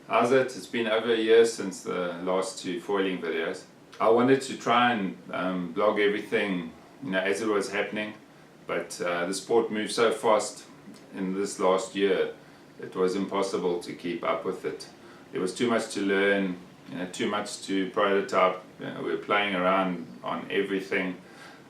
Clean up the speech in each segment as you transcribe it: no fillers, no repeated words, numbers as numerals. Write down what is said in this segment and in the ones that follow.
How's it? It's been over a year since the last two foiling videos. I wanted to try and blog everything, as it was happening, but the sport moved so fast in this last year, it was impossible to keep up with it. There was too much to learn, too much to prototype. We were playing around on everything.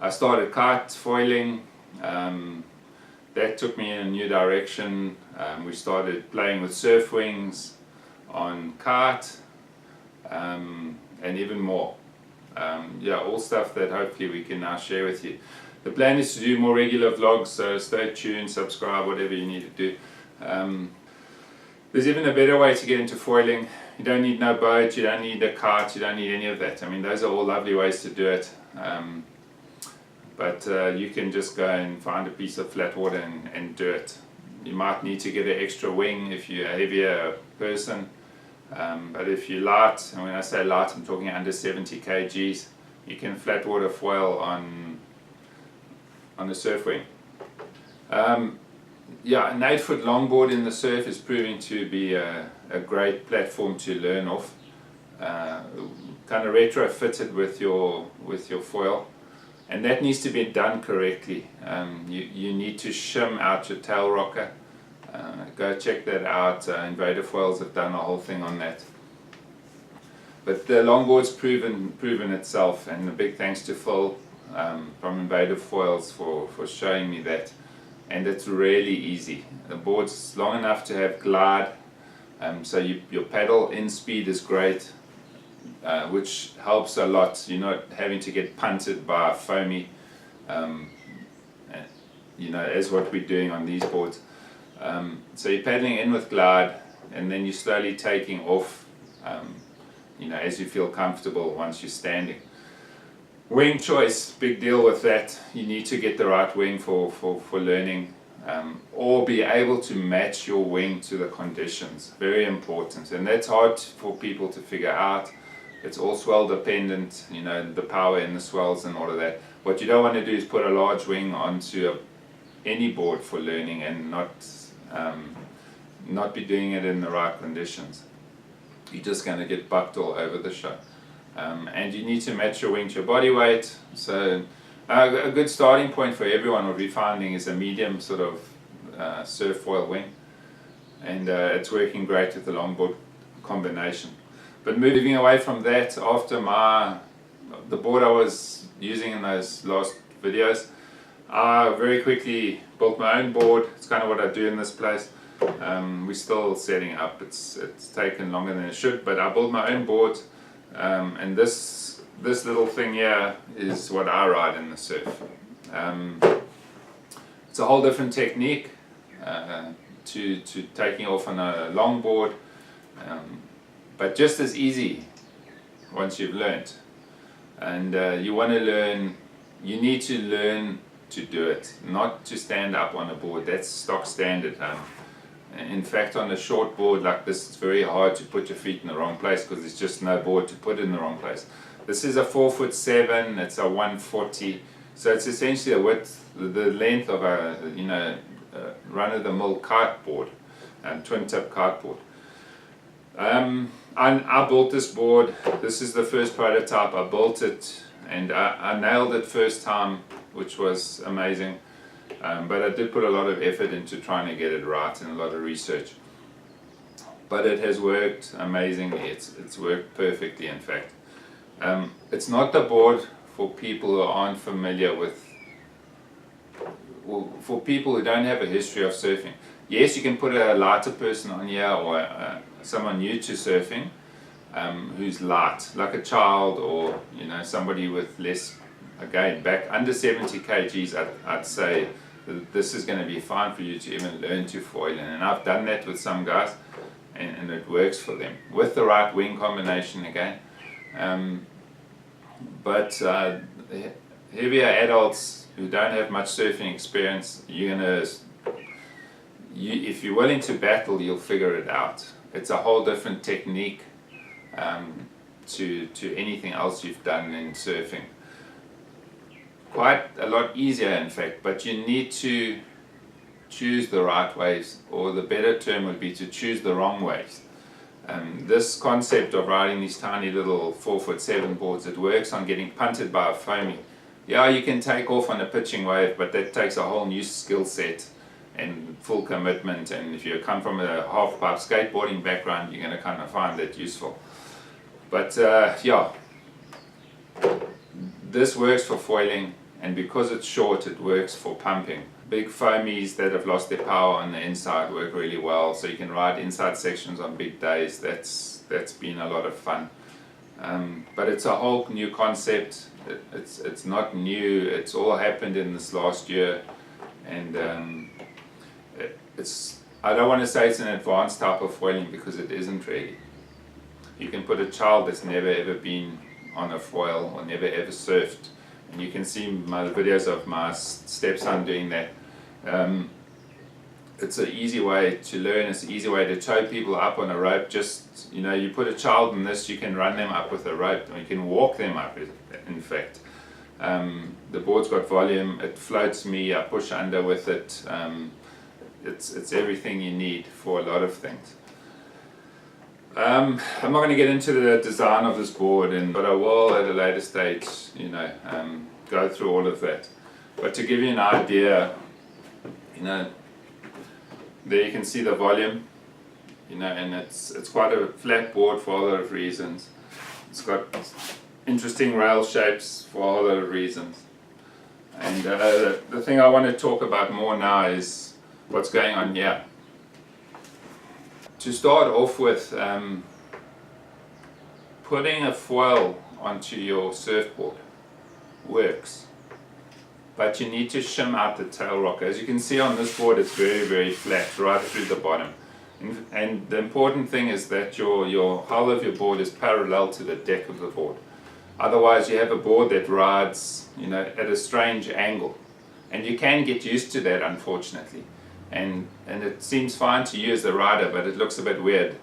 I started kite foiling. That took me in a new direction. We started playing with surf wings on kite, and even more. All stuff that hopefully we can now share with you. The plan is to do more regular vlogs, so stay tuned, subscribe, whatever you need to do. There's even a better way to get into foiling. You don't need no boat, you don't need a kite, you don't need any of that. I mean, those are all lovely ways to do it. But you can just go and find a piece of flat water and do it. You might need to get an extra wing if you're a heavier person. But if you're light, and when I say light, I'm talking under 70 kgs, you can flat water foil on a surf wing. An 8-foot longboard in the surf is proving to be a great platform to learn off. Kind of retrofitted with your foil. And that needs to be done correctly. You need to shim out your tail rocker. Go check that out. Invader Foils have done a whole thing on that. But the longboard's proven itself, and a big thanks to Phil from Invader Foils for showing me that. And it's really easy. The board's long enough to have glide, so your paddle in speed is great. Which helps a lot. You're not having to get punted by a foamy, as what we're doing on these boards. So you're paddling in with glide, and then you're slowly taking off, as you feel comfortable once you're standing. Wing choice, big deal with that. You need to get the right wing for learning, or be able to match your wing to the conditions. Very important, and that's hard for people to figure out. It's all swell dependent, the power in the swells and all of that. What you don't want to do is put a large wing onto any board for learning and not be doing it in the right conditions. You're just going to get bucked all over the show. And you need to match your wing to your body weight. So a good starting point for everyone, what we're finding, is a medium sort of surf foil wing. And it's working great with the longboard combination. But moving away from that, after the board I was using in those last videos, I very quickly built my own board. It's kind of what I do in this place. We're still setting up. It's taken longer than it should, but I built my own board, and this little thing here is what I ride in the surf. It's a whole different technique to taking off on a longboard. But just as easy once you've learned. And you need to learn to do it, not to stand up on a board. That's stock standard. In fact, on a short board like this, it's very hard to put your feet in the wrong place because there's just no board to put in the wrong place. This is a 4'7", it's a 140, so it's essentially the length of a run-of-the-mill kite board, twin-tip kite board. I built this board. This is the first prototype. I built it and I nailed it first time, which was amazing. But I did put a lot of effort into trying to get it right and a lot of research. But it has worked amazingly. It's worked perfectly, in fact. It's not the board for people who aren't familiar with, for people who don't have a history of surfing. Yes, you can put a lighter person on here, or someone new to surfing who's light, like a child, or somebody with less, again, back under 70 kgs. I'd say this is going to be fine for you to even learn to foil, and I've done that with some guys, and it works for them with the right wing combination again. But heavier adults who don't have much surfing experience, if you're willing to battle, you'll figure it out. It's a whole different technique to anything else you've done in surfing. Quite a lot easier, in fact, but you need to choose the right ways, or the better term would be to choose the wrong ways. This concept of riding these tiny little 4'7" boards, it works on getting punted by a foamy. Yeah, you can take off on a pitching wave, but that takes a whole new skill set and full commitment, and if you come from a half-pipe skateboarding background, you're going to kind of find that useful. But yeah, this works for foiling, and because it's short, it works for pumping. Big foamies that have lost their power on the inside work really well, so you can ride inside sections on big days. That's been a lot of fun. But it's a whole new concept. It's not new. It's all happened in this last year, and I don't want to say it's an advanced type of foiling, because it isn't really. You can put a child that's never ever been on a foil or never ever surfed, and you can see my videos of my stepson doing that. It's an easy way to learn. It's an easy way to tow people up on a rope. Just, you put a child in this, you can run them up with a rope, or you can walk them up, in fact. The board's got volume, it floats me, I push under with it. It's everything you need for a lot of things. I'm not going to get into the design of this board, but I will at a later stage, go through all of that. But to give you an idea, there you can see the volume, and it's quite a flat board for a lot of reasons. It's got interesting rail shapes for a whole lot of reasons. And the thing I want to talk about more now is what's going on here. To start off with, putting a foil onto your surfboard works, but you need to shim out the tail rocker. As you can see on this board, it's very, very flat right through the bottom. And the important thing is that your hull of your board is parallel to the deck of the board. Otherwise you have a board that rides at a strange angle, and you can get used to that, unfortunately, and it seems fine to you as the rider, but it looks a bit weird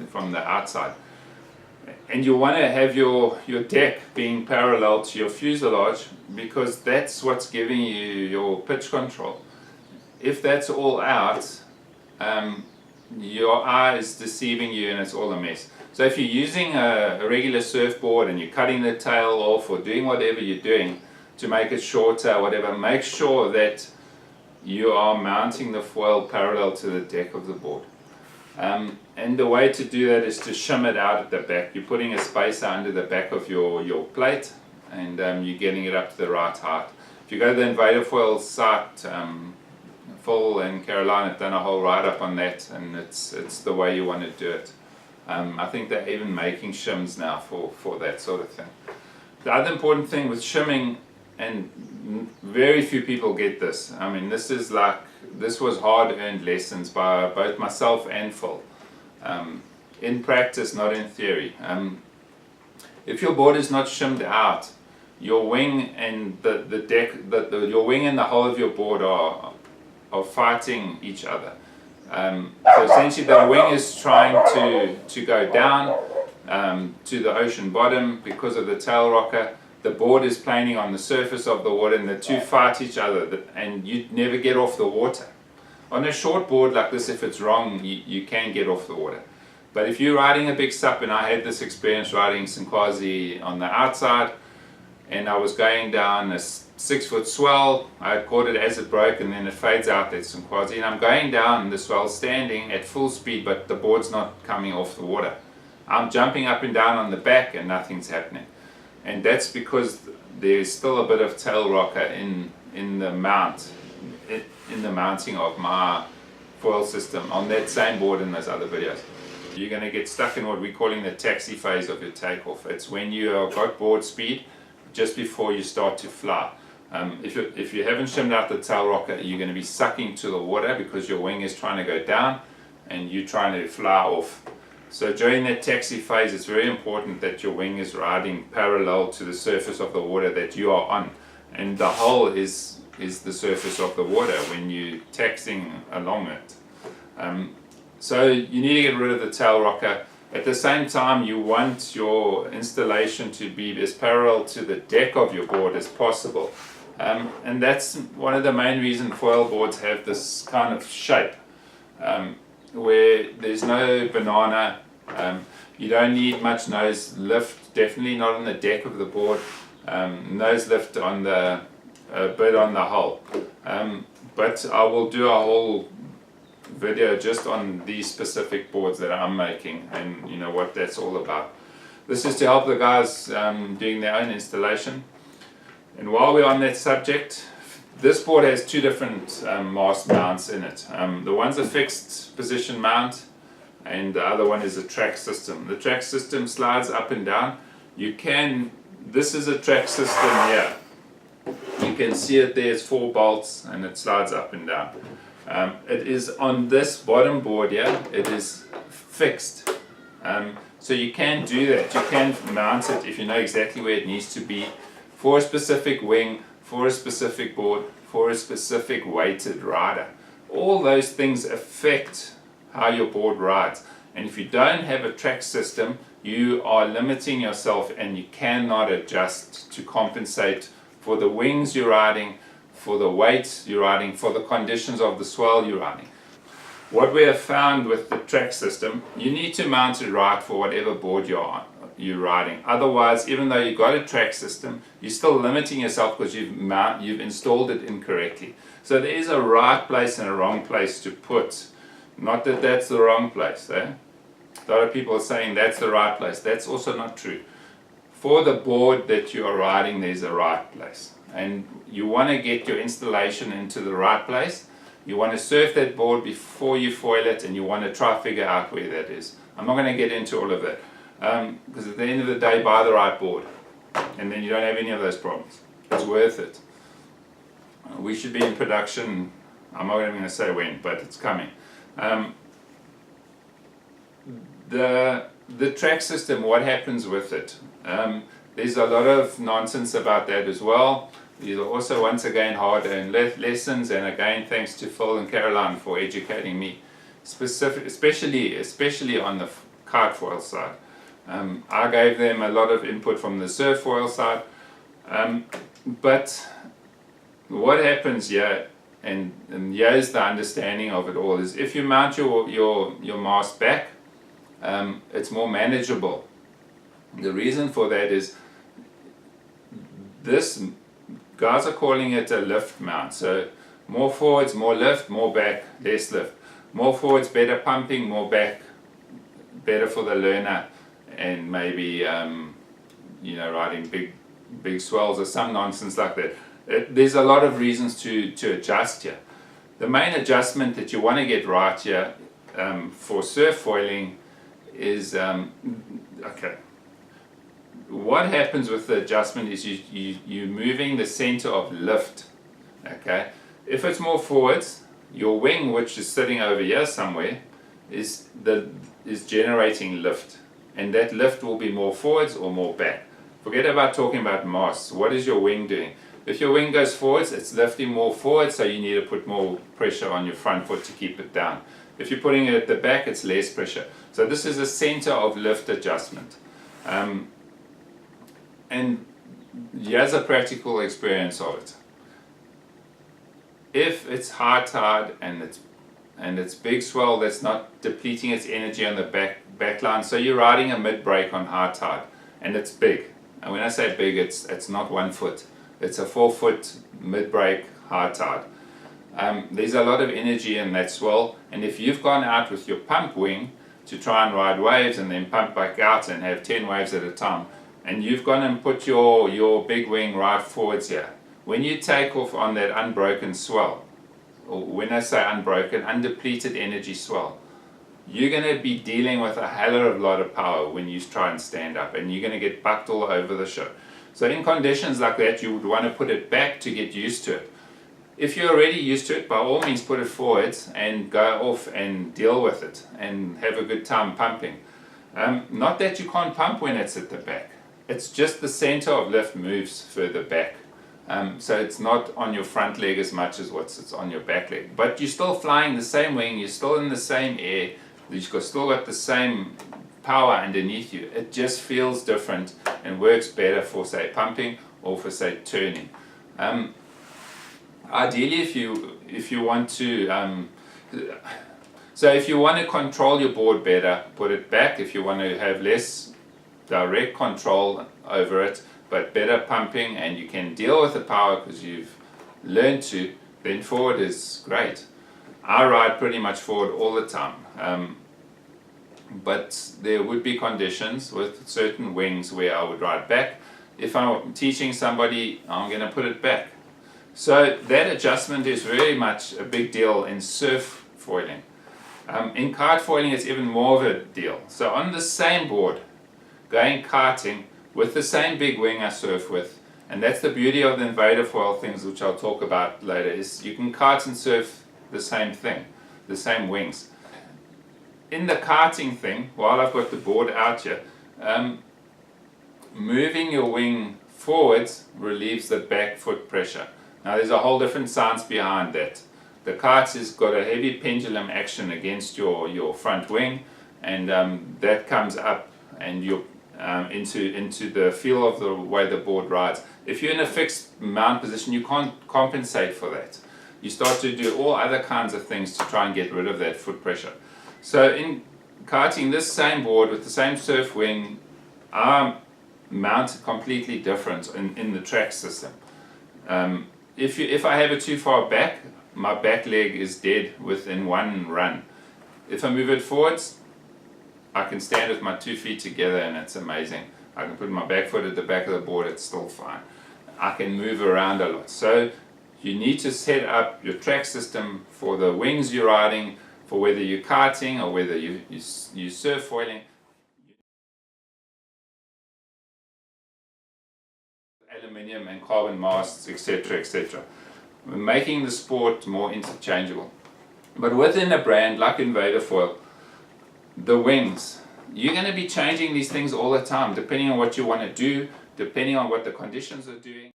from the outside. And you want to have your deck being parallel to your fuselage, because that's what's giving you your pitch control. If that's all out, your eye is deceiving you and it's all a mess. So if you're using a regular surfboard and you're cutting the tail off or doing whatever you're doing to make it shorter or whatever, make sure that you are mounting the foil parallel to the deck of the board. And the way to do that is to shim it out at the back. You're putting a spacer under the back of your plate, and you're getting it up to the right height. If you go to the Invader Foil site, Phil and Caroline have done a whole write-up on that, and it's the way you want to do it. I think they're even making shims now for that sort of thing. The other important thing with shimming, and very few people get this, I mean, this was hard-earned lessons by both myself and Phil. In practice, not in theory. If your board is not shimmed out, your wing and the deck, your wing and the hull of your board are fighting each other. So essentially the wing is trying to go down to the ocean bottom because of the tail rocker. The board is planing on the surface of the water, and the two fight each other, and you never get off the water. On a short board like this, if it's wrong, you can get off the water. But if you're riding a big sup, and I had this experience riding Sinkwazi on the outside, and I was going down a 6-foot swell, I had caught it as it broke, and then it fades out that Sinkwazi, and I'm going down the swell standing at full speed, but the board's not coming off the water. I'm jumping up and down on the back and nothing's happening. And that's because there's still a bit of tail rocker in the mount, in the mounting of my foil system on that same board in those other videos. You're going to get stuck in what we're calling the taxi phase of your takeoff. It's when you have got board speed just before you start to fly. If you haven't shimmed out the tail rocker, you're going to be sucking to the water because your wing is trying to go down and you're trying to fly off. So during that taxi phase, it's very important that your wing is riding parallel to the surface of the water that you are on, and the hull is the surface of the water when you're taxiing along it. So you need to get rid of the tail rocker. At the same time, you want your installation to be as parallel to the deck of your board as possible. And that's one of the main reasons foil boards have this kind of shape, where there's no banana You don't need much nose lift, definitely not on the deck of the board. Nose lift on the bit on the hull. But I will do a whole video just on these specific boards that I'm making, and you know what that's all about. This is to help the guys doing their own installation. And while we're on that subject, this board has two different mast mounts in it. The one's a fixed position mount, and the other one is a track system. The track system slides up and down. This is a track system here. You can see it, there's 4 bolts and it slides up and down. It is on this bottom board here, it is fixed. So you can do that. You can mount it if you know exactly where it needs to be for a specific wing, for a specific board, for a specific weighted rider. All those things affect how your board rides. And if you don't have a track system, you are limiting yourself and you cannot adjust to compensate for the wings you're riding, for the weight you're riding, for the conditions of the swell you're riding. What we have found with the track system, you need to mount it right for whatever board you're riding. Otherwise, even though you've got a track system, you're still limiting yourself because you've installed it incorrectly. So there is a right place and a wrong place to put. Not that that's the wrong place. A lot of people are saying that's the right place. That's also not true. For the board that you are riding, there's a right place. And you want to get your installation into the right place. You want to surf that board before you foil it, and you want to try to figure out where that is. I'm not going to get into all of that. Because at the end of the day, buy the right board. And then you don't have any of those problems. It's worth it. We should be in production. I'm not even going to say when, but it's coming. The track system, what happens with it? There's a lot of nonsense about that as well. These are also, once again, hard-earned lessons, and again, thanks to Phil and Caroline for educating me, especially on the kite foil side. I gave them a lot of input from the surf foil side, but what happens here, and here's the understanding of it all, is if you mount your mast back, it's more manageable. The reason for that is guys are calling it a lift mount. So more forwards, more lift, more back, less lift. More forwards, better pumping, more back, better for the learner, and maybe riding big swells or some nonsense like that. There's a lot of reasons to adjust here. The main adjustment that you want to get right here for surf foiling is okay. What happens with the adjustment is you're moving the center of lift. Okay, if it's more forwards, your wing, which is sitting over here somewhere, is generating lift, and that lift will be more forwards or more back. Forget about talking about masts. What is your wing doing? If your wing goes forwards, it's lifting more forward, so you need to put more pressure on your front foot to keep it down. If you're putting it at the back, it's less pressure. So this is a center of lift adjustment. And here's a practical experience of it. If it's high tide and it's big swell that's not depleting its energy on the back line, so you're riding a mid-break on high tide and it's big. And when I say big, it's not 1 foot. It's a 4 foot mid-break high tide. There's a lot of energy in that swell, and if you've gone out with your pump wing to try and ride waves and then pump back out and have 10 waves at a time, and you've gone and put your big wing right forwards here, when you take off on that unbroken swell, or when I say unbroken, undepleted energy swell, you're going to be dealing with a hell of a lot of power when you try and stand up, and you're going to get bucked all over the show. So in conditions like that, you would want to put it back to get used to it. If you're already used to it, by all means put it forwards and go off and deal with it and have a good time pumping. Not that you can't pump when it's at the back. It's just the center of lift moves further back. So it's not on your front leg as much as it's on your back leg. But you're still flying the same wing, you're still in the same air, you've still got the same power underneath you. It just feels different and works better for, say, pumping or for, say, turning. Ideally, if you want to, So if you want to control your board better, put it back. If you want to have less direct control over it, but better pumping, and you can deal with the power because you've learned to, then forward is great. I ride pretty much forward all the time. But there would be conditions with certain wings where I would ride back. If I'm teaching somebody, I'm going to put it back. So that adjustment is very much a big deal in surf foiling. In kite foiling it's even more of a deal. So on the same board, going kiting with the same big wing I surf with, and that's the beauty of the invader foil things, which I'll talk about later, is you can kite and surf the same thing, the same wings. In the kiting thing, while I've got the board out here, moving your wing forwards relieves the back foot pressure. Now there's a whole different science behind that. The kite has got a heavy pendulum action against your front wing, and that comes up and you're into the feel of the way the board rides. If you're in a fixed mount position, you can't compensate for that. You start to do all other kinds of things to try and get rid of that foot pressure. So in kiting, this same board with the same surf wing are mounted completely different in the track system. If I have it too far back, my back leg is dead within one run. If I move it forwards, I can stand with my 2 feet together and it's amazing. I can put my back foot at the back of the board, it's still fine. I can move around a lot. So you need to set up your track system for the wings you're riding, for whether you're kiting or whether you surf foiling. Aluminium and carbon masts, etc., etc. We're making the sport more interchangeable. But within a brand like Invader Foil, the wings, you're going to be changing these things all the time, depending on what you want to do, depending on what the conditions are doing.